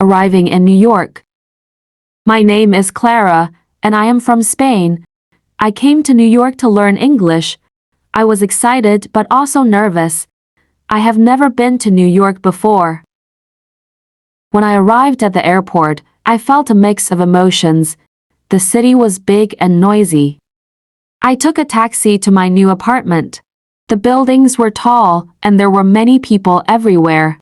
arriving in New York. My name is Clara, and I am from Spain. I came to New York to learn English. I was excited but also nervous. I have never been to New York before. When I arrived at the airport, I felt a mix of emotions. The city was big and noisy. I took a taxi to my new apartment. The buildings were tall, and there were many people everywhere.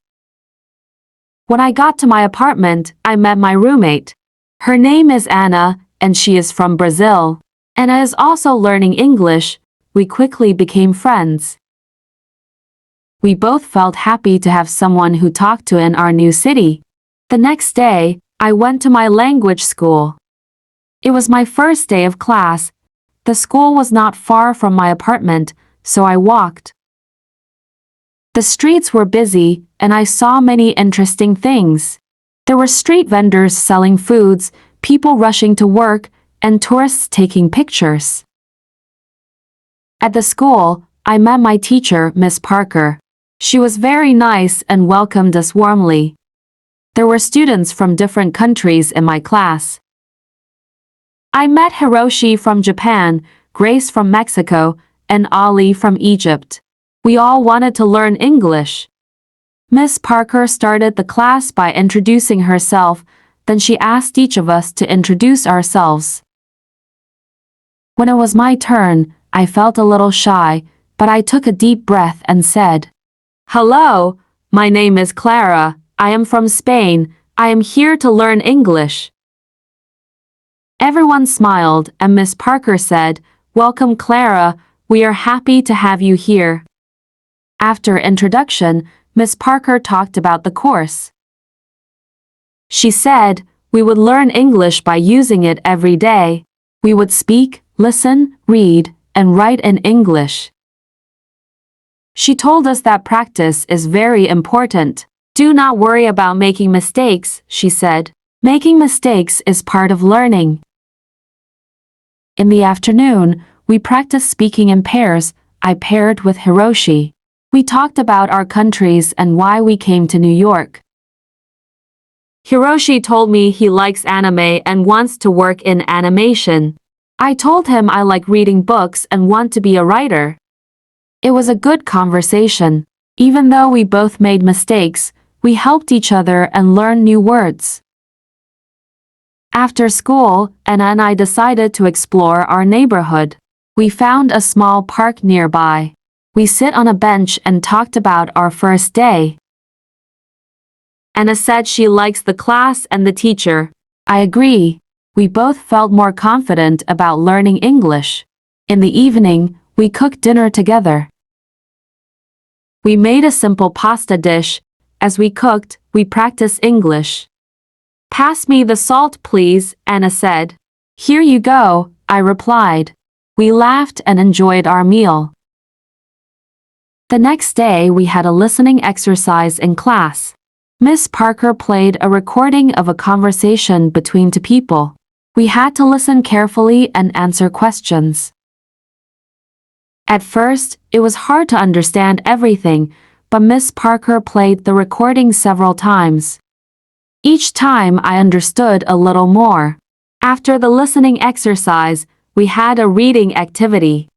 When I got to my apartment, I met my roommate. Her name is Anna, and she is from Brazil. Anna is also learning English. We quickly became friends. We both felt happy to have someone who talked to in our new city. The next day, I went to my language school. It was my first day of class. The school was not far from my apartment, so I walked. The streets were busy, and I saw many interesting things. There were street vendors selling foods, people rushing to work, and tourists taking pictures. At the school, I met my teacher, Miss Parker. She was very nice and welcomed us warmly. There were students from different countries in my class. I met Hiroshi from Japan, Grace from Mexico, and Ali from Egypt. We all wanted to learn English. Miss Parker started the class by introducing herself, then she asked each of us to introduce ourselves. When it was my turn, I felt a little shy, but I took a deep breath and said, "Hello, my name is Clara. I am from Spain. I am here to learn English." Everyone smiled, and Miss Parker said, "Welcome, Clara. We are happy to have you here." After introduction, Miss Parker talked about the course. She said, we would learn English by using it every day. We would speak, listen, read, and write in English. She told us that practice is very important. Do not worry about making mistakes, she said. Making mistakes is part of learning. In the afternoon, we practiced speaking in pairs. I paired with Hiroshi. We talked about our countries and why we came to New York. Hiroshi told me he likes anime and wants to work in animation. I told him I like reading books and want to be a writer. It was a good conversation. Even though we both made mistakes, we helped each other and learned new words. After school, Anna and I decided to explore our neighborhood. We found a small park nearby. We sit on a bench and talked about our first day. Anna said she likes the class and the teacher. I agree. We both felt more confident about learning English. In the evening, we cooked dinner together. We made a simple pasta dish. As we cooked, we practiced English. "Pass me the salt, please," Anna said. "Here you go," I replied. We laughed and enjoyed our meal. The next day we had a listening exercise in class. Miss Parker played a recording of a conversation between two people. We had to listen carefully and answer questions. At first, it was hard to understand everything, but Miss Parker played the recording several times. Each time I understood a little more. After the listening exercise, we had a reading activity.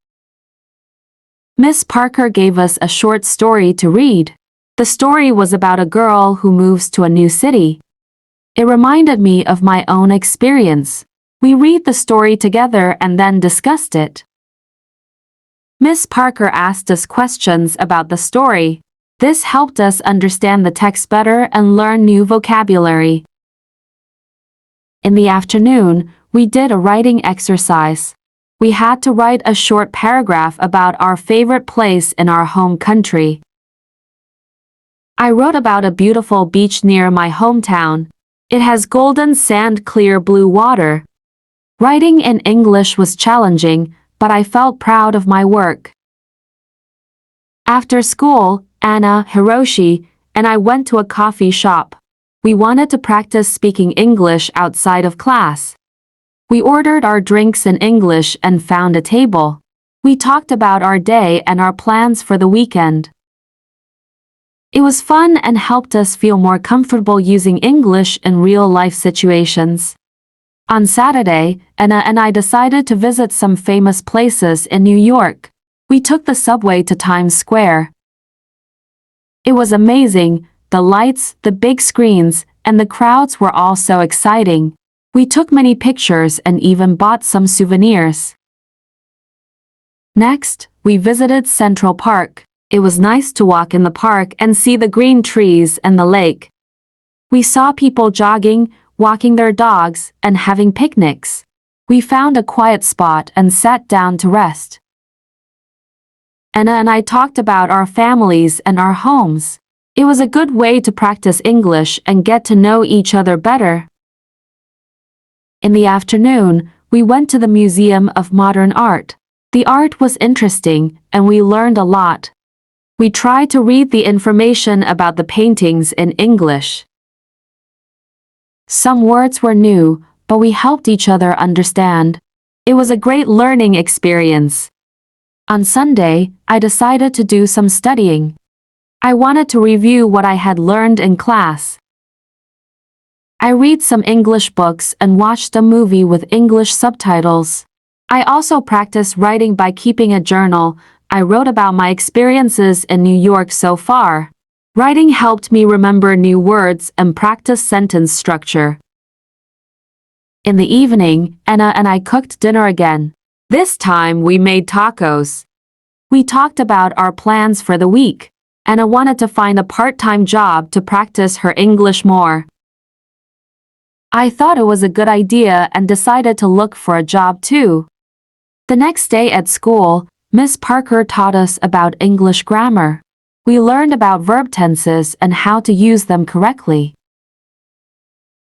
Miss Parker gave us a short story to read. The story was about a girl who moves to a new city. It reminded me of my own experience. We read the story together and then discussed it. Miss Parker asked us questions about the story. This helped us understand the text better and learn new vocabulary. In the afternoon, we did a writing exercise. We had to write a short paragraph about our favorite place in our home country. I wrote about a beautiful beach near my hometown. It has golden sand, clear blue water. Writing in English was challenging, but I felt proud of my work. After school, Anna, Hiroshi, and I went to a coffee shop. We wanted to practice speaking English outside of class. We ordered our drinks in English and found a table. We talked about our day and our plans for the weekend. It was fun and helped us feel more comfortable using English in real-life situations. On Saturday, Anna and I decided to visit some famous places in New York. We took the subway to Times Square. It was amazing, the lights, the big screens, and the crowds were all so exciting. We took many pictures and even bought some souvenirs. Next, we visited Central Park. It was nice to walk in the park and see the green trees and the lake. We saw people jogging, walking their dogs, and having picnics. We found a quiet spot and sat down to rest. Anna and I talked about our families and our homes. It was a good way to practice English and get to know each other better. In the afternoon, we went to the Museum of Modern Art. The art was interesting, and we learned a lot. We tried to read the information about the paintings in English. Some words were new, but we helped each other understand. It was a great learning experience. On Sunday, I decided to do some studying. I wanted to review what I had learned in class. I read some English books and watched a movie with English subtitles. I also practiced writing by keeping a journal. I wrote about my experiences in New York so far. Writing helped me remember new words and practice sentence structure. In the evening, Anna and I cooked dinner again. This time we made tacos. We talked about our plans for the week. Anna wanted to find a part-time job to practice her English more. I thought it was a good idea and decided to look for a job too. The next day at school, Miss Parker taught us about English grammar. We learned about verb tenses and how to use them correctly.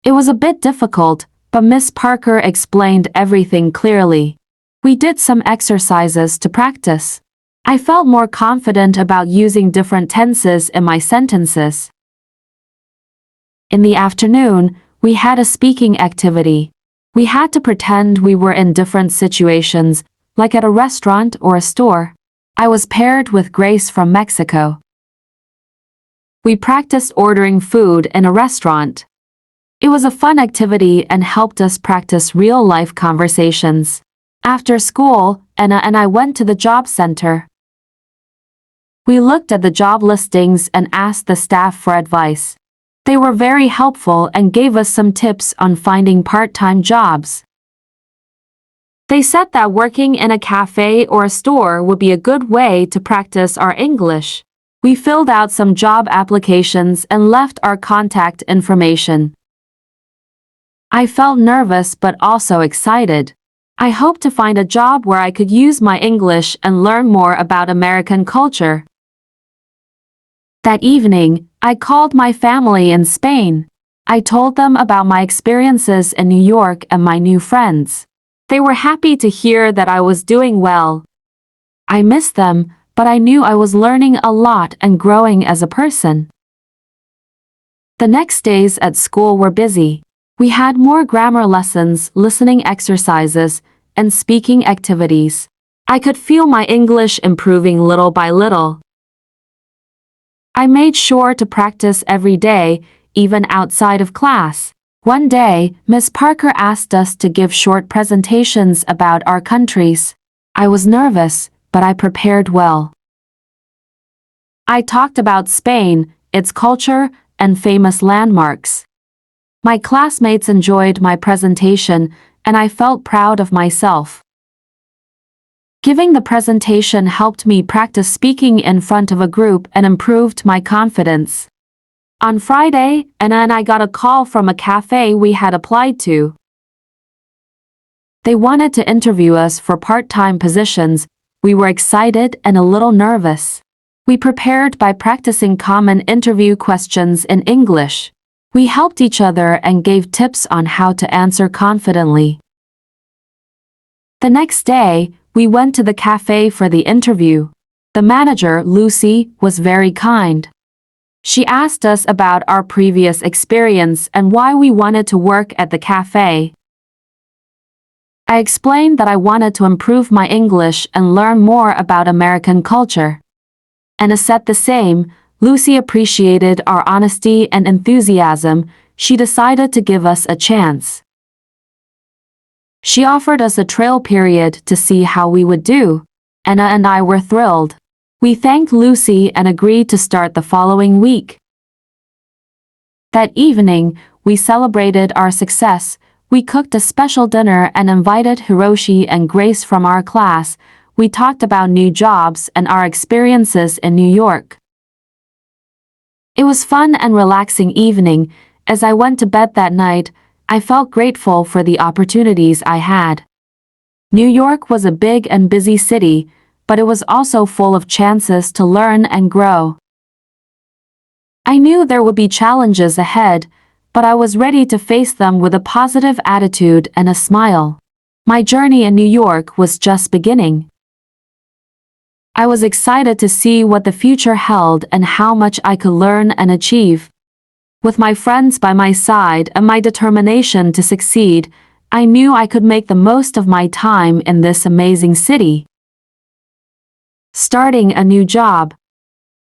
It was a bit difficult, but Miss Parker explained everything clearly. We did some exercises to practice. I felt more confident about using different tenses in my sentences. In the afternoon, we had a speaking activity. We had to pretend we were in different situations, like at a restaurant or a store. I was paired with Grace from Mexico. We practiced ordering food in a restaurant. It was a fun activity and helped us practice real-life conversations. After school, Anna and I went to the job center. We looked at the job listings and asked the staff for advice. They were very helpful and gave us some tips on finding part-time jobs. They said that working in a cafe or a store would be a good way to practice our English. We filled out some job applications and left our contact information. I felt nervous but also excited. I hoped to find a job where I could use my English and learn more about American culture. That evening, I called my family in Spain. I told them about my experiences in New York and my new friends. They were happy to hear that I was doing well. I missed them, but I knew I was learning a lot and growing as a person. The next days at school were busy. We had more grammar lessons, listening exercises, and speaking activities. I could feel my English improving little by little. I made sure to practice every day, even outside of class. One day, Miss Parker asked us to give short presentations about our countries. I was nervous, but I prepared well. I talked about Spain, its culture, and famous landmarks. My classmates enjoyed my presentation, and I felt proud of myself. Giving the presentation helped me practice speaking in front of a group and improved my confidence. On Friday, Anna and I got a call from a cafe we had applied to. They wanted to interview us for part-time positions. We were excited and a little nervous. We prepared by practicing common interview questions in English. We helped each other and gave tips on how to answer confidently. The next day, we went to the cafe for the interview. The manager, Lucy, was very kind. She asked us about our previous experience and why we wanted to work at the cafe. I explained that I wanted to improve my English and learn more about American culture. Anna said the same. Lucy appreciated our honesty and enthusiasm. She decided to give us a chance. She offered us a trial period to see how we would do. Anna and I were thrilled. We thanked Lucy and agreed to start the following week. That evening, we celebrated our success. We cooked a special dinner and invited Hiroshi and Grace from our class. We talked about new jobs and our experiences in New York. It was fun and relaxing evening. As I went to bed that night, I felt grateful for the opportunities I had. New York was a big and busy city, but it was also full of chances to learn and grow. I knew there would be challenges ahead, but I was ready to face them with a positive attitude and a smile. My journey in New York was just beginning. I was excited to see what the future held and how much I could learn and achieve. With my friends by my side and my determination to succeed, I knew I could make the most of my time in this amazing city. Starting a new job.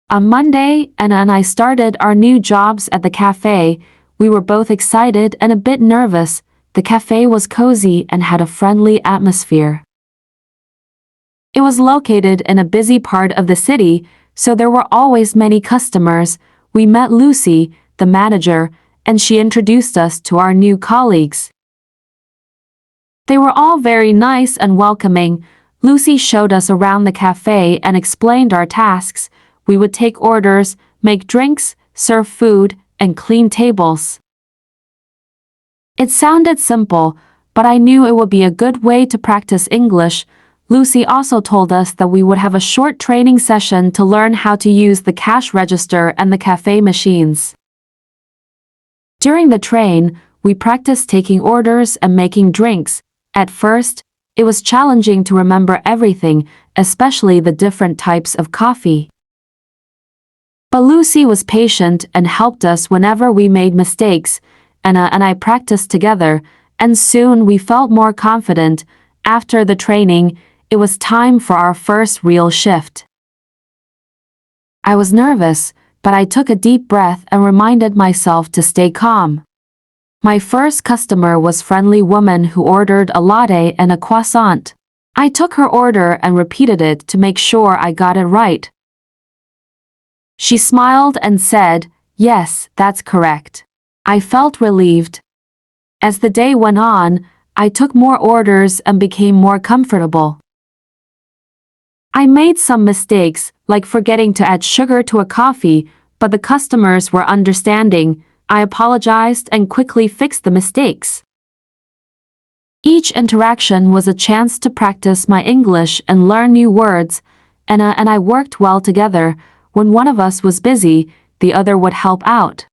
On Monday, Anna and I started our new jobs at the cafe. We were both excited and a bit nervous. The cafe was cozy and had a friendly atmosphere. It was located in a busy part of the city, so there were always many customers. We met Lucy, the manager, and she introduced us to our new colleagues. They were all very nice and welcoming. Lucy showed us around the cafe and explained our tasks. We would take orders, make drinks, serve food, and clean tables. It sounded simple, but I knew it would be a good way to practice English. Lucy also told us that we would have a short training session to learn how to use the cash register and the cafe machines. During the train, we practiced taking orders and making drinks. At first, it was challenging to remember everything, especially the different types of coffee. But Lucy was patient and helped us whenever we made mistakes. Anna and I practiced together, and soon we felt more confident. After the training, it was time for our first real shift. I was nervous, but I took a deep breath and reminded myself to stay calm. My first customer was a friendly woman who ordered a latte and a croissant. I took her order and repeated it to make sure I got it right. She smiled and said, "Yes, that's correct." I felt relieved. As the day went on, I took more orders and became more comfortable. I made some mistakes, like forgetting to add sugar to a coffee, but the customers were understanding. I apologized and quickly fixed the mistakes. Each interaction was a chance to practice my English and learn new words. Anna and I worked well together. When one of us was busy, the other would help out.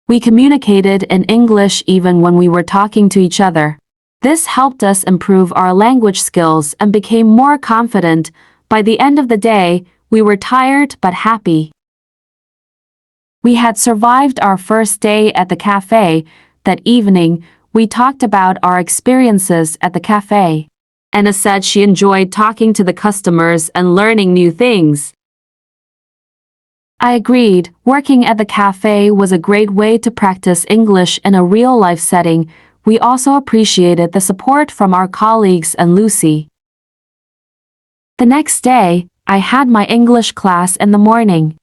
We communicated in English even when we were talking to each other. This helped us improve our language skills and became more confident. By the end of the day, we were tired but happy. We had survived our first day at the cafe. That evening, we talked about our experiences at the cafe. Anna said she enjoyed talking to the customers and learning new things. I agreed. Working at the cafe was a great way to practice English in a real-life setting. We also appreciated the support from our colleagues and Lucy. The next day, I had my English class in the morning.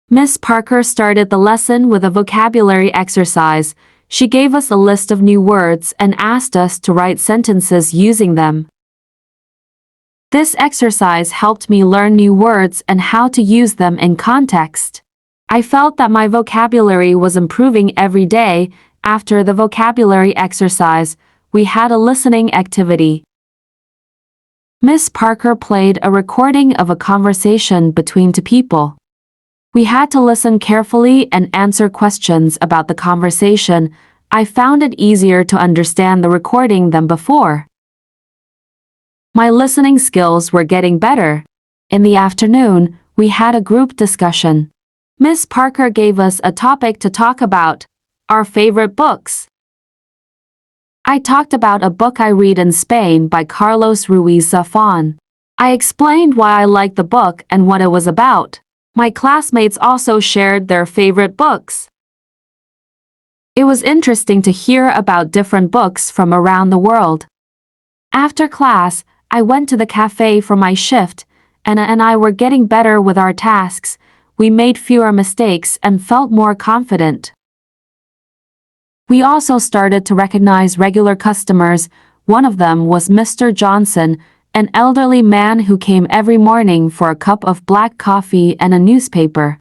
Miss Parker started the lesson with a vocabulary exercise. She gave us a list of new words and asked us to write sentences using them. This exercise helped me learn new words and how to use them in context. I felt that my vocabulary was improving every day. After the vocabulary exercise, we had a listening activity. Miss Parker played a recording of a conversation between two people. We had to listen carefully and answer questions about the conversation. I found it easier to understand the recording than before. My listening skills were getting better. In the afternoon, we had a group discussion. Miss Parker gave us a topic to talk about: our favorite books. I talked about a book I read in Spain by Carlos Ruiz Zafón. I explained why I liked the book and what it was about. My classmates also shared their favorite books. It was interesting to hear about different books from around the world. After class, I went to the cafe for my shift, and Anna and I were getting better with our tasks. We made fewer mistakes and felt more confident. We also started to recognize regular customers. One of them was Mr. Johnson, an elderly man who came every morning for a cup of black coffee and a newspaper.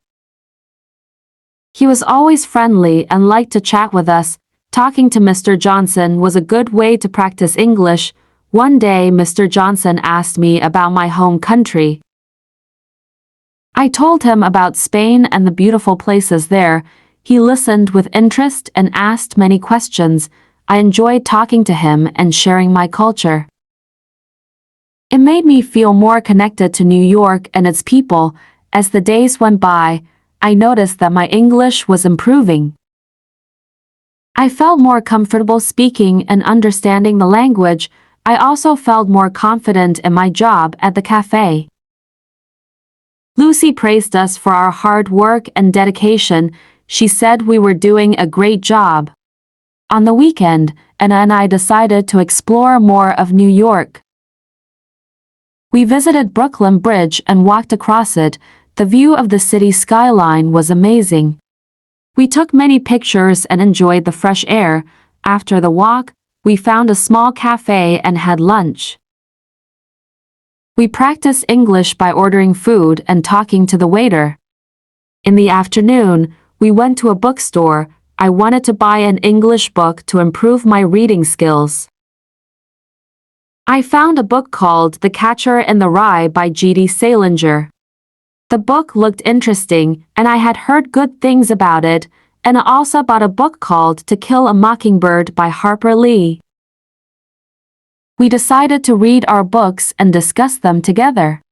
He was always friendly and liked to chat with us. Talking to Mr. Johnson was a good way to practice English. One day, Mr. Johnson asked me about my home country. I told him about Spain and the beautiful places there. He listened with interest and asked many questions. I enjoyed talking to him and sharing my culture. It made me feel more connected to New York and its people. As the days went by, I noticed that my English was improving. I felt more comfortable speaking and understanding the language. I also felt more confident in my job at the cafe. Lucy praised us for our hard work and dedication. She said we were doing a great job. On the weekend, Anna and I decided to explore more of New York. We visited Brooklyn Bridge and walked across it. The view of the city skyline was amazing. We took many pictures and enjoyed the fresh air. After the walk, we found a small cafe and had lunch. We practiced English by ordering food and talking to the waiter. In the afternoon, we went to a bookstore. I wanted to buy an English book to improve my reading skills. I found a book called The Catcher in the Rye by G.D. Salinger. The book looked interesting, and I had heard good things about it, and I also bought a book called To Kill a Mockingbird by Harper Lee. We decided to read our books and discuss them together.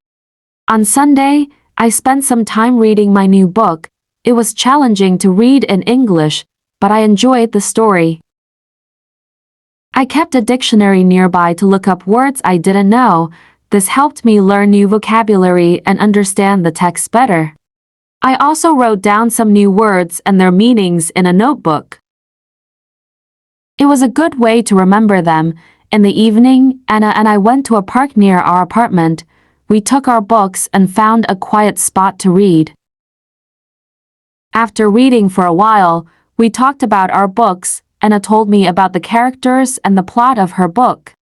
On Sunday, I spent some time reading my new book. It was challenging to read in English, but I enjoyed the story. I kept a dictionary nearby to look up words I didn't know. This helped me learn new vocabulary and understand the text better. I also wrote down some new words and their meanings in a notebook. It was a good way to remember them. In the evening, Anna and I went to a park near our apartment. We took our books and found a quiet spot to read. After reading for a while, we talked about our books. Anna told me about the characters and the plot of her book.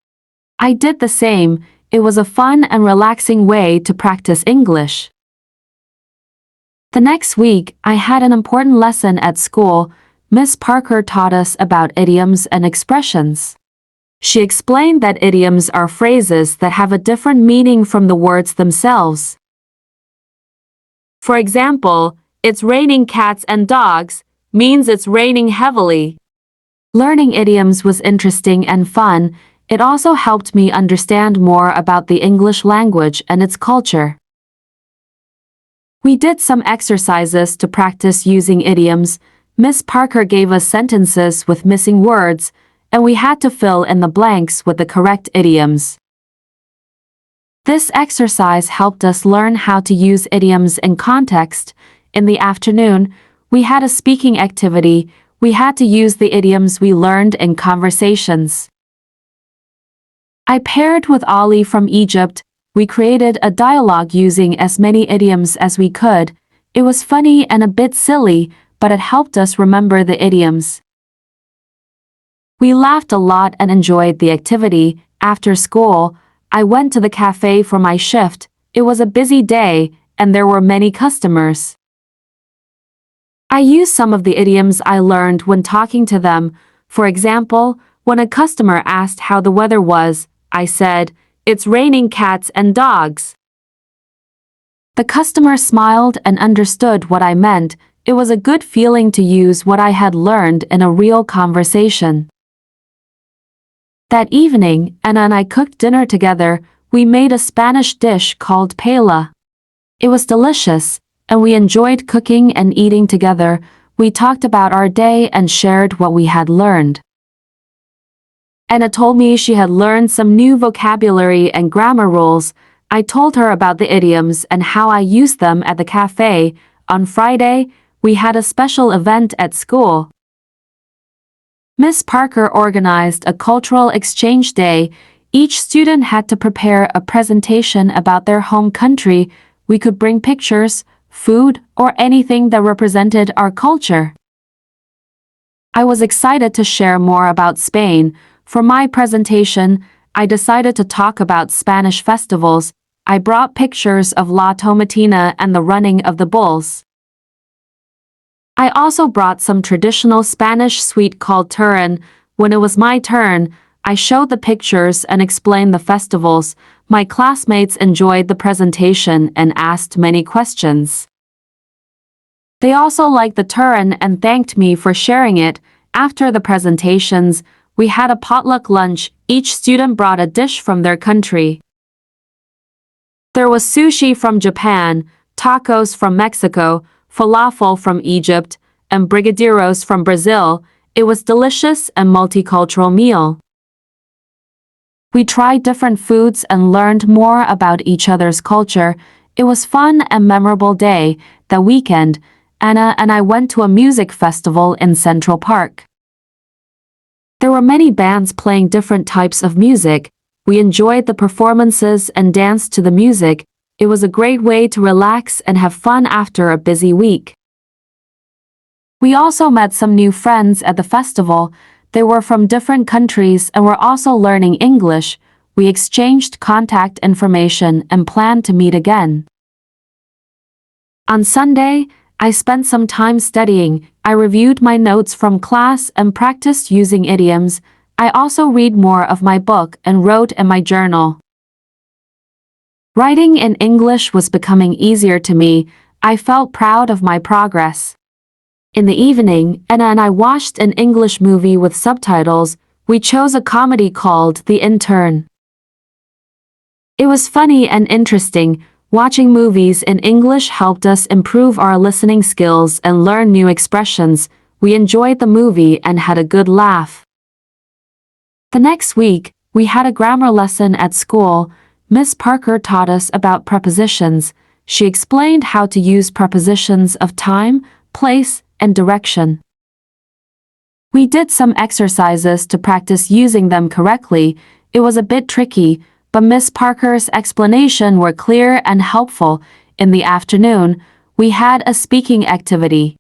I did the same. It was a fun and relaxing way to practice English. The next week, I had an important lesson at school. Miss Parker taught us about idioms and expressions. She explained that idioms are phrases that have a different meaning from the words themselves. For example, "It's raining cats and dogs" means it's raining heavily. Learning idioms was interesting and fun. It also helped me understand more about the English language and its culture. We did some exercises to practice using idioms. Miss Parker gave us sentences with missing words, and we had to fill in the blanks with the correct idioms. This exercise helped us learn how to use idioms in context. In the afternoon, we had a speaking activity. We had to use the idioms we learned in conversations. I paired with Ali from Egypt. We created a dialogue using as many idioms as we could. It was funny and a bit silly, but it helped us remember the idioms. We laughed a lot and enjoyed the activity. After school, I went to the cafe for my shift. It was a busy day, and there were many customers. I used some of the idioms I learned when talking to them. For example, when a customer asked how the weather was, I said, "It's raining cats and dogs." The customer smiled and understood what I meant. It was a good feeling to use what I had learned in a real conversation. That evening, Anna and I cooked dinner together. We made a Spanish dish called paella. It was delicious, and we enjoyed cooking and eating together. We talked about our day and shared what we had learned. Anna told me she had learned some new vocabulary and grammar rules. I told her about the idioms and how I used them at the cafe. On Friday, we had a special event at school. Miss Parker organized a cultural exchange day. Each student had to prepare a presentation about their home country. We could bring pictures, food, or anything that represented our culture. I was excited to share more about Spain. For my presentation, I decided to talk about Spanish festivals. I brought pictures of La Tomatina and the running of the bulls. I also brought some traditional Spanish sweet called turin. When it was my turn, I showed the pictures and explained the festivals. My classmates enjoyed the presentation and asked many questions. They also liked the turin and thanked me for sharing it. After the presentations, we had a potluck lunch. Each student brought a dish from their country. There was sushi from Japan, tacos from Mexico, falafel from Egypt, and brigadeiros from Brazil. It was delicious and multicultural meal. We tried different foods and learned more about each other's culture. It was fun and memorable day. That weekend, Anna and I went to a music festival in Central Park. There were many bands playing different types of music. We enjoyed the performances and danced to the music. It was a great way to relax and have fun after a busy week. We also met some new friends at the festival. They were from different countries and were also learning English. We exchanged contact information and planned to meet again. On Sunday, I spent some time studying. I reviewed my notes from class and practiced using idioms. I also read more of my book and wrote in my journal. Writing in English was becoming easier to me. I felt proud of my progress. In the evening, Anna and I watched an English movie with subtitles. We chose a comedy called The Intern. It was funny and interesting. Watching movies in English helped us improve our listening skills and learn new expressions. We enjoyed the movie and had a good laugh. The next week, we had a grammar lesson at school. Miss Parker taught us about prepositions. She explained how to use prepositions of time, place, and direction. We did some exercises to practice using them correctly. It was a bit tricky, but Miss Parker's explanation were clear and helpful. In the afternoon, we had a speaking activity.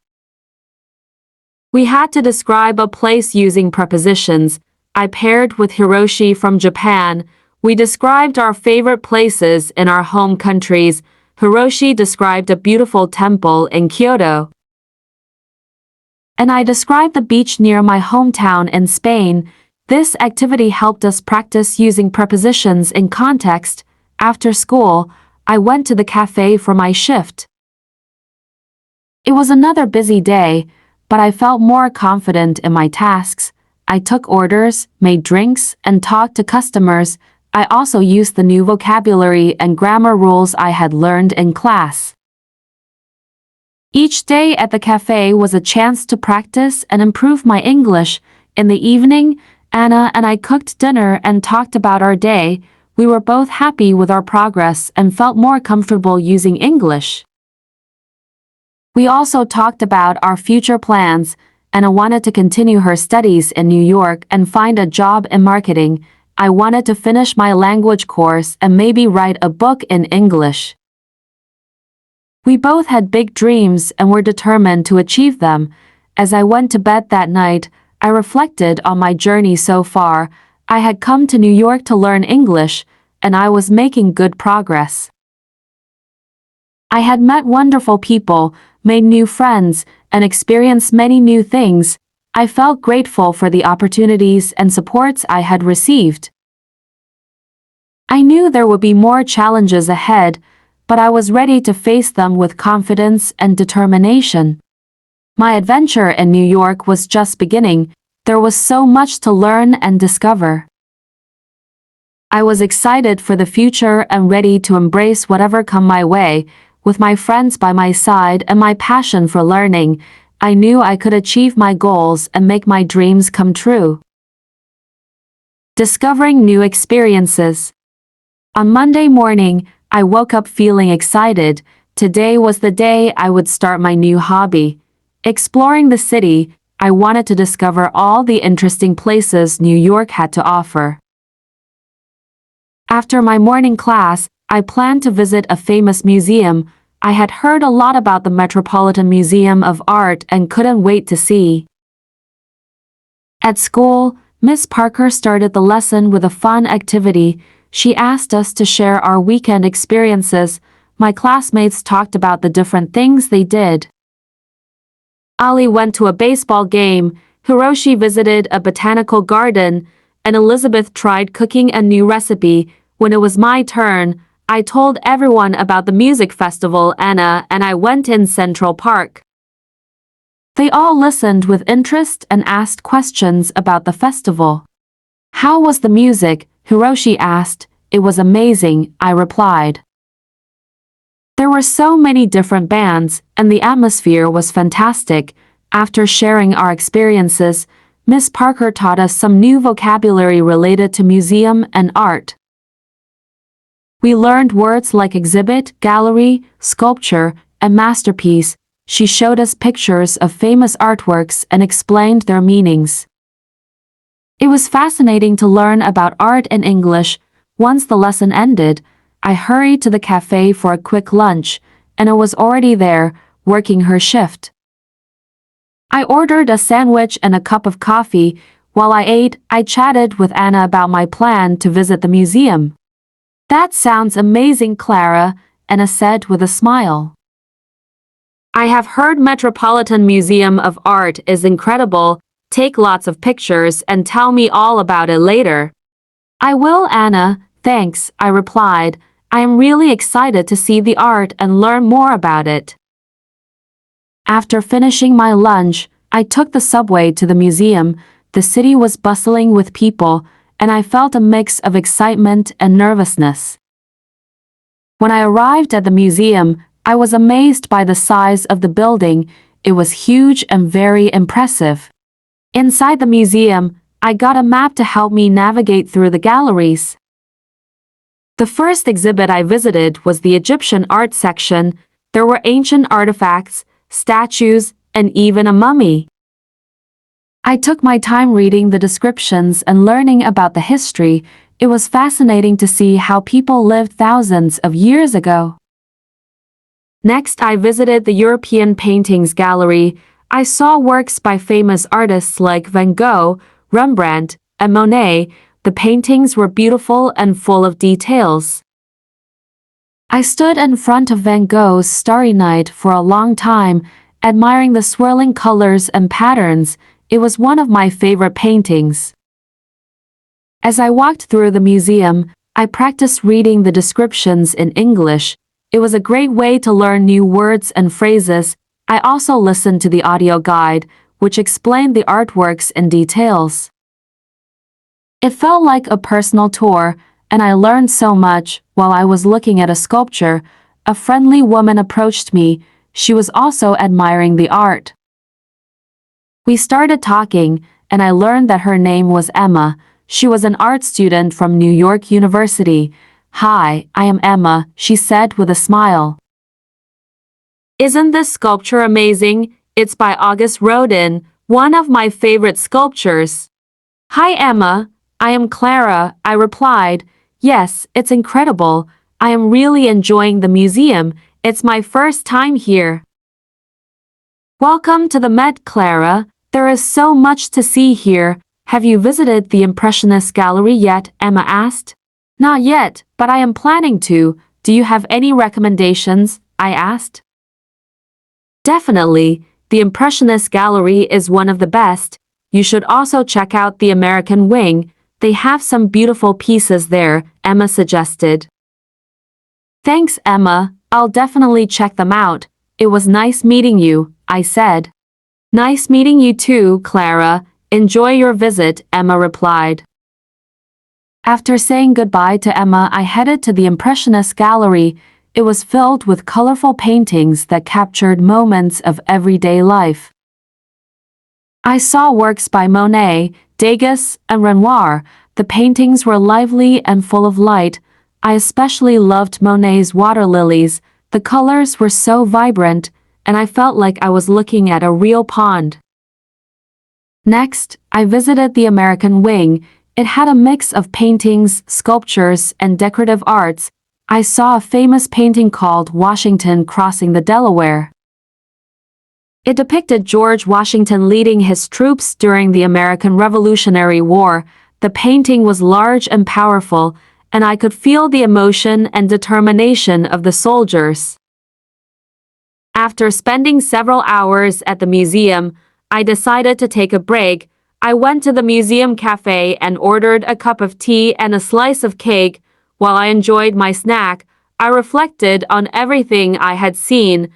We had to describe a place using prepositions. I paired with Hiroshi from Japan. We described our favorite places in our home countries. Hiroshi described a beautiful temple in Kyoto. And I described the beach near my hometown in Spain. This activity helped us practice using prepositions in context. After school, I went to the cafe for my shift. It was another busy day, but I felt more confident in my tasks. I took orders, made drinks, and talked to customers. I also used the new vocabulary and grammar rules I had learned in class. Each day at the cafe was a chance to practice and improve my English. In the evening, Anna and I cooked dinner and talked about our day. We were both happy with our progress and felt more comfortable using English. We also talked about our future plans. Anna wanted to continue her studies in New York and find a job in marketing. I wanted to finish my language course and maybe write a book in English. We both had big dreams and were determined to achieve them. As I went to bed that night, I reflected on my journey so far. I had come to New York to learn English, and I was making good progress. I had met wonderful people, made new friends, and experienced many new things. I felt grateful for the opportunities and supports I had received. I knew there would be more challenges ahead, but I was ready to face them with confidence and determination. My adventure in New York was just beginning. There was so much to learn and discover. I was excited for the future and ready to embrace whatever come my way. With my friends by my side and my passion for learning, I knew I could achieve my goals and make my dreams come true. Discovering new experiences. On Monday morning, I woke up feeling excited. Today was the day I would start my new hobby. Exploring the city, I wanted to discover all the interesting places New York had to offer. After my morning class, I planned to visit a famous museum. I had heard a lot about the Metropolitan Museum of Art and couldn't wait to see. At school, Miss Parker started the lesson with a fun activity. She asked us to share our weekend experiences. My classmates talked about the different things they did. Ali went to a baseball game, Hiroshi visited a botanical garden, and Elizabeth tried cooking a new recipe. When it was my turn, I told everyone about the music festival Anna and I went in Central Park. They all listened with interest and asked questions about the festival. How was the music? Hiroshi asked. It was amazing, I replied. There were so many different bands, and the atmosphere was fantastic. After sharing our experiences, Miss Parker taught us some new vocabulary related to museum and art. We learned words like exhibit, gallery, sculpture, and masterpiece. She showed us pictures of famous artworks and explained their meanings. It was fascinating to learn about art in English. Once the lesson ended, I hurried to the cafe for a quick lunch, and I was already there, working her shift. I ordered a sandwich and a cup of coffee. While I ate, I chatted with Anna about my plan to visit the museum. That sounds amazing, Clara, Anna said with a smile. I have heard Metropolitan Museum of Art is incredible. Take lots of pictures and tell me all about it later. I will, Anna, thanks, I replied. I am really excited to see the art and learn more about it. After finishing my lunch, I took the subway to the museum. The city was bustling with people, and I felt a mix of excitement and nervousness. When I arrived at the museum, I was amazed by the size of the building. It was huge and very impressive. Inside the museum, I got a map to help me navigate through the galleries. The first exhibit I visited was the Egyptian art section. There were ancient artifacts, statues, and even a mummy. I took my time reading the descriptions and learning about the history. It was fascinating to see how people lived thousands of years ago. Next, I visited the European Paintings Gallery. I saw works by famous artists like Van Gogh, Rembrandt, and Monet. The paintings were beautiful and full of details. I stood in front of Van Gogh's Starry Night for a long time, admiring the swirling colors and patterns. It was one of my favorite paintings. As I walked through the museum, I practiced reading the descriptions in English. It was a great way to learn new words and phrases. I also listened to the audio guide, which explained the artworks in details. It felt like a personal tour, and I learned so much. While I was looking at a sculpture, a friendly woman approached me. She was also admiring the art. We started talking, and I learned that her name was Emma. She was an art student from New York University. Hi, I am Emma, she said with a smile. Isn't this sculpture amazing? It's by August Rodin, one of my favorite sculptures. Hi, Emma. I am Clara, I replied. Yes, it's incredible. I am really enjoying the museum. It's my first time here. Welcome to the Met, Clara. There is so much to see here. Have you visited the Impressionist Gallery yet? Emma asked. Not yet, but I am planning to. Do you have any recommendations? I asked. Definitely. The Impressionist Gallery is one of the best. You should also check out the American Wing. They have some beautiful pieces there, Emma suggested. Thanks, Emma. I'll definitely check them out. It was nice meeting you, I said. Nice meeting you too, Clara. Enjoy your visit, Emma replied. After saying goodbye to Emma, I headed to the Impressionist Gallery. It was filled with colorful paintings that captured moments of everyday life. I saw works by Monet, Degas, and Renoir. The paintings were lively and full of light. I especially loved Monet's water lilies. The colors were so vibrant, and I felt like I was looking at a real pond. Next, I visited the American Wing. It had a mix of paintings, sculptures, and decorative arts. I saw a famous painting called Washington Crossing the Delaware. It depicted George Washington leading his troops during the American Revolutionary War. The painting was large and powerful, and I could feel the emotion and determination of the soldiers. After spending several hours at the museum, I decided to take a break. I went to the museum cafe and ordered a cup of tea and a slice of cake. While I enjoyed my snack, I reflected on everything I had seen.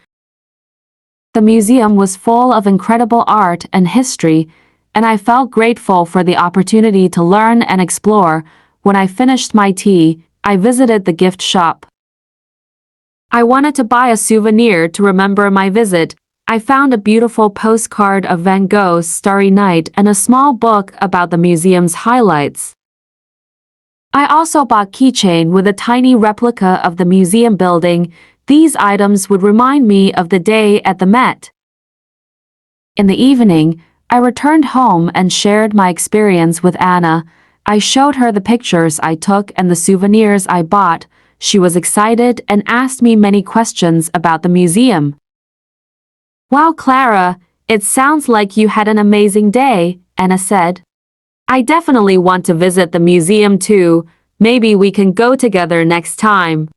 The museum was full of incredible art and history, and I felt grateful for the opportunity to learn and explore. When I finished my tea, I visited the gift shop. I wanted to buy a souvenir to remember my visit. I found a beautiful postcard of Van Gogh's Starry Night and a small book about the museum's highlights. I also bought a keychain with a tiny replica of the museum building. These items would remind me of the day at the Met. In the evening, I returned home and shared my experience with Anna. I showed her the pictures I took and the souvenirs I bought. She was excited and asked me many questions about the museum. "Wow, Clara, it sounds like you had an amazing day," Anna said. "I definitely want to visit the museum too. Maybe we can go together next time."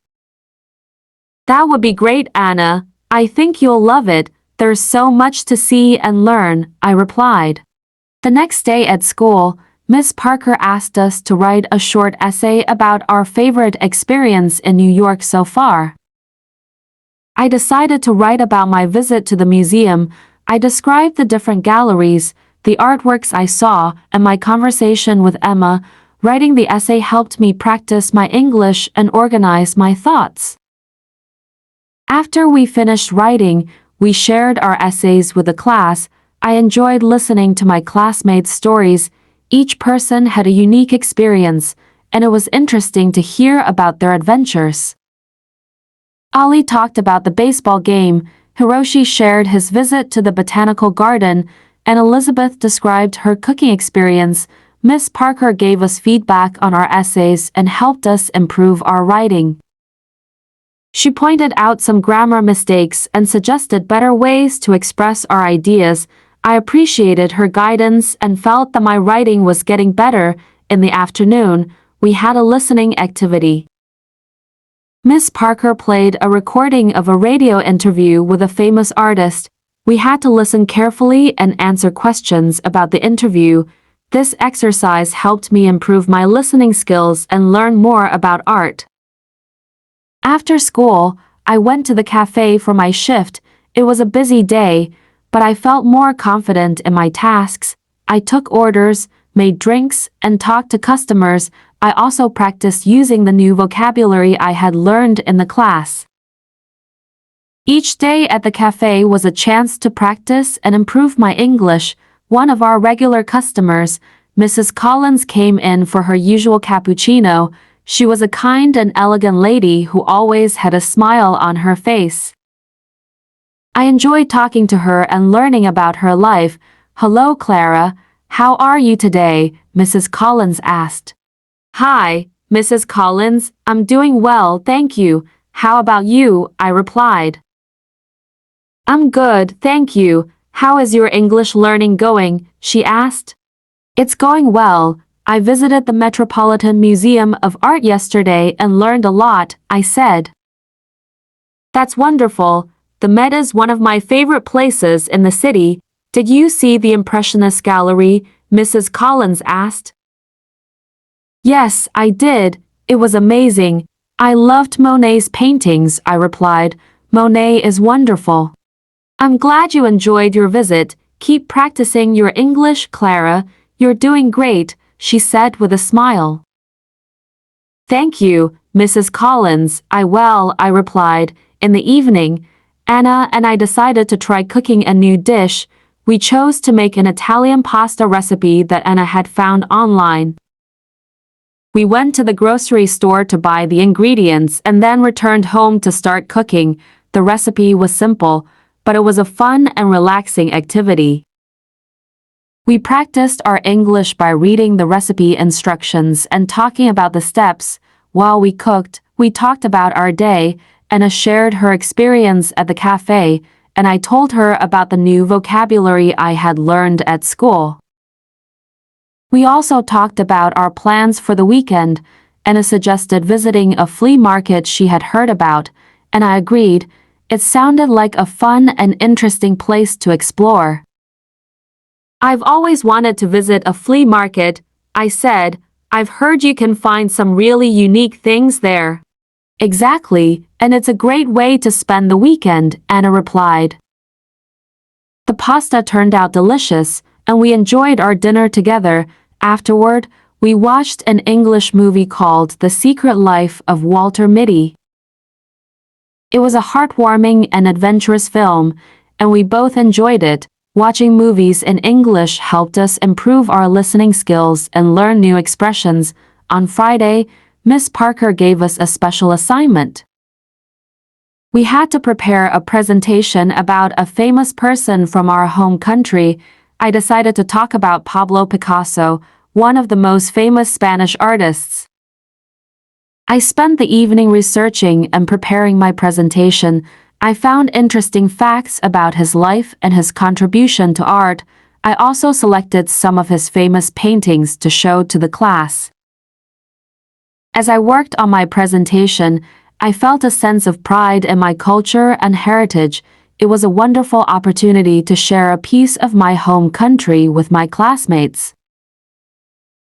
"That would be great, Anna. I think you'll love it. There's so much to see and learn," I replied. The next day at school, Miss Parker asked us to write a short essay about our favorite experience in New York so far. I decided to write about my visit to the museum. I described the different galleries, the artworks I saw, and my conversation with Emma. Writing the essay helped me practice my English and organize my thoughts. After we finished writing, we shared our essays with the class. I enjoyed listening to my classmates' stories. Each person had a unique experience, and it was interesting to hear about their adventures. Ali talked about the baseball game, Hiroshi shared his visit to the botanical garden, and Elizabeth described her cooking experience. Miss Parker gave us feedback on our essays and helped us improve our writing. She pointed out some grammar mistakes and suggested better ways to express our ideas. I appreciated her guidance and felt that my writing was getting better. In the afternoon, we had a listening activity. Miss Parker played a recording of a radio interview with a famous artist. We had to listen carefully and answer questions about the interview. This exercise helped me improve my listening skills and learn more about art. After school, I went to the cafe for my shift. It was a busy day, but I felt more confident in my tasks. I took orders, made drinks, and talked to customers. I also practiced using the new vocabulary I had learned in the class. Each day at the cafe was a chance to practice and improve my English. One of our regular customers, Mrs. Collins, came in for her usual cappuccino. She was a kind and elegant lady who always had a smile on her face. I enjoyed talking to her and learning about her life. "Hello, Clara. How are you today?" Mrs. Collins asked. "Hi, Mrs. Collins. I'm doing well, thank you. How about you?" I replied. "I'm good, thank you. How is your English learning going?" she asked. "It's going well. I visited the Metropolitan Museum of Art yesterday and learned a lot," I said. "That's wonderful. The Met is one of my favorite places in the city. Did you see the Impressionist gallery?" Mrs. Collins asked. "Yes, I did. It was amazing. I loved Monet's paintings," I replied. "Monet is wonderful." "I'm glad you enjoyed your visit. Keep practicing your English, Clara. You're doing great," she said with a smile. "Thank you, Mrs. Collins. I replied. In the evening, Anna and I decided to try cooking a new dish. We chose to make an Italian pasta recipe that Anna had found online. We went to the grocery store to buy the ingredients and then returned home to start cooking. The recipe was simple, but it was a fun and relaxing activity. We practiced our English by reading the recipe instructions and talking about the steps. While we cooked, we talked about our day, Anna shared her experience at the cafe, and I told her about the new vocabulary I had learned at school. We also talked about our plans for the weekend. Anna suggested visiting a flea market she had heard about, and I agreed. It sounded like a fun and interesting place to explore. I've always wanted to visit a flea market, I said. I've heard you can find some really unique things there. Exactly, and it's a great way to spend the weekend, Anna replied. The pasta turned out delicious, and we enjoyed our dinner together. Afterward, we watched an English movie called The Secret Life of Walter Mitty. It was a heartwarming and adventurous film, and we both enjoyed it. Watching movies in English helped us improve our listening skills and learn new expressions. On Friday, Miss Parker gave us a special assignment. We had to prepare a presentation about a famous person from our home country. I decided to talk about Pablo Picasso, one of the most famous Spanish artists. I spent the evening researching and preparing my presentation. I found interesting facts about his life and his contribution to art. I also selected some of his famous paintings to show to the class. As I worked on my presentation, I felt a sense of pride in my culture and heritage. It was a wonderful opportunity to share a piece of my home country with my classmates.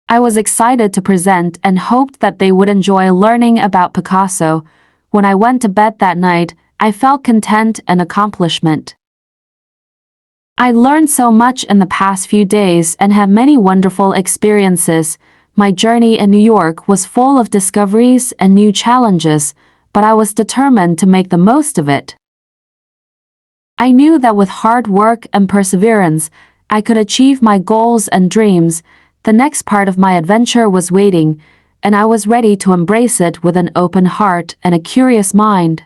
I was excited to present and hoped that they would enjoy learning about Picasso. When I went to bed that night, I felt content and accomplishment. I learned so much in the past few days and had many wonderful experiences. My journey in New York was full of discoveries and new challenges, but I was determined to make the most of it. I knew that with hard work and perseverance, I could achieve my goals and dreams. The next part of my adventure was waiting, and I was ready to embrace it with an open heart and a curious mind.